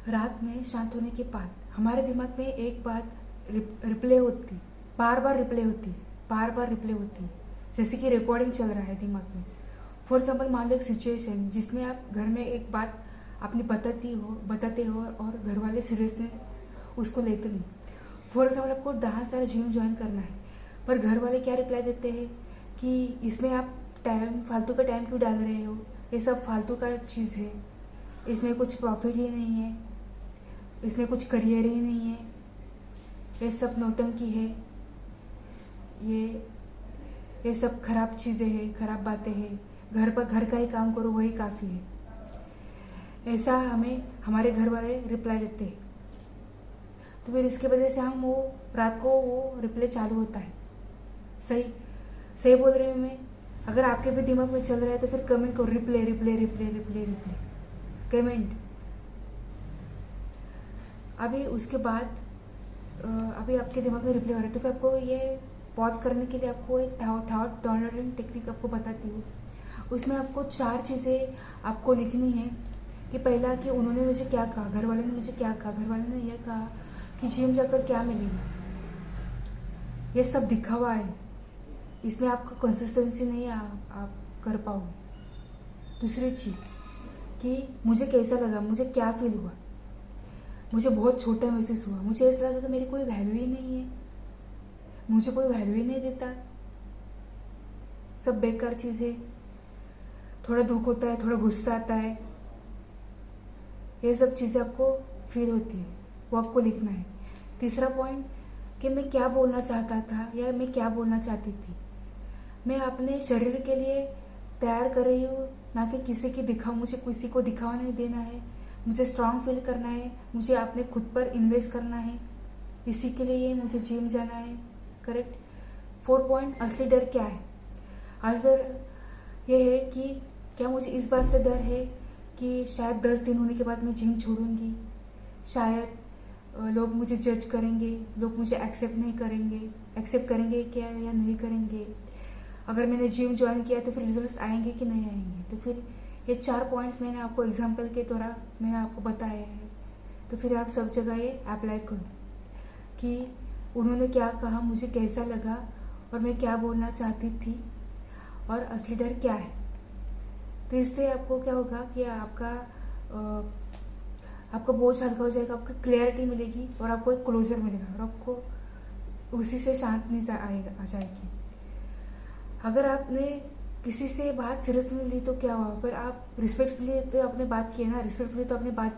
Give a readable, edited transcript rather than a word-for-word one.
रात में शांत होने के बाद हमारे दिमाग में एक बात रिप्ले होती, बार बार रिप्ले होती है, बार बार रिप्ले होती है, जैसे कि रिकॉर्डिंग चल रहा है दिमाग में। फॉर एग्जाम्पल मान लो एक सिचुएशन जिसमें आप घर में एक बात अपनी बताते हो और घर वाले सीरियस में उसको लेते नहीं। फॉर एग्जाम्पल आपको डांस या जिम ज्वाइन करना है, पर घर वाले क्या रिप्लाई देते हैं कि इसमें आप फालतू का टाइम क्यों डाल रहे हो, ये सब फालतू का चीज़ है, इसमें कुछ प्रॉफिट ही नहीं है, इसमें कुछ करियर ही नहीं है, ये सब नौटंकी है, ये सब खराब चीज़ें हैं, खराब बातें हैं, घर का ही काम करो वही काफ़ी है। ऐसा हमें हमारे घर वाले रिप्लाई देते हैं। तो फिर इसके वजह से हम रात को वो रिप्ले चालू होता है। सही सही बोल रही हूँ मैं। अगर आपके भी दिमाग में चल रहा है तो फिर कमेंट करो, replay replay replay replay replay comment. अभी उसके बाद अभी आपके दिमाग में रिप्ले हो रहा है तो फिर आपको ये पॉज करने के लिए आपको एक थॉट टॉलरेंट टेक्निक आपको बताती हूँ। उसमें आपको 4 चीज़ें आपको लिखनी है कि पहला कि उन्होंने मुझे क्या कहा, घर वाले ने मुझे क्या कहा, घर वाले ने यह कहा कि जिम जाकर क्या मिलेगा, ये सब दिखावा है, इसमें आपका कंसिस्टेंसी नहीं है, आप कर पाओगे। दूसरी चीज़ कि मुझे कैसा लगा, मुझे क्या फील हुआ, मुझे बहुत छोटा महसूस हुआ, मुझे ऐसा लगा कि मेरी कोई वैल्यू ही नहीं है, मुझे कोई वैल्यू ही नहीं देता, सब बेकार चीज़ है, थोड़ा दुख होता है, थोड़ा गुस्सा आता है, ये सब चीज़ें आपको फील होती है, वो आपको लिखना है। तीसरा पॉइंट कि मैं क्या बोलना चाहता था या मैं क्या बोलना चाहती थी, मैं अपने शरीर के लिए तैयार कर रही हूँ, ना कि मुझे किसी को दिखावा नहीं देना है, मुझे स्ट्रांग फील करना है, मुझे अपने खुद पर इन्वेस्ट करना है, इसी के लिए मुझे जिम जाना है। करेक्ट। 4 पॉइंट असली डर क्या है। असली डर ये है कि क्या मुझे इस बात से डर है कि शायद 10 दिन होने के बाद मैं जिम छोड़ूंगी, शायद लोग मुझे जज करेंगे, लोग मुझे एक्सेप्ट करेंगे क्या या नहीं करेंगे, अगर मैंने जिम ज्वाइन किया तो फिर रिजल्ट्स आएंगे कि नहीं आएंगे। तो फिर ये 4 पॉइंट्स मैंने आपको एग्जांपल के द्वारा मैंने आपको बताया है, तो फिर आप सब जगह ये अप्लाई करो कि उन्होंने क्या कहा, मुझे कैसा लगा और मैं क्या बोलना चाहती थी और असली डर क्या है। तो इससे आपको क्या होगा कि आपका बोझ हल्का हो जाएगा, आपको क्लैरिटी मिलेगी और आपको एक क्लोजर मिलेगा और आपको उसी से शांति आ जाएगी। अगर आपने किसी से बात सीरियसली ली तो क्या हुआ, पर आप रिस्पेक्ट लिए तो आपने बात की है ना, रिस्पेक्टफुली तो आपने बात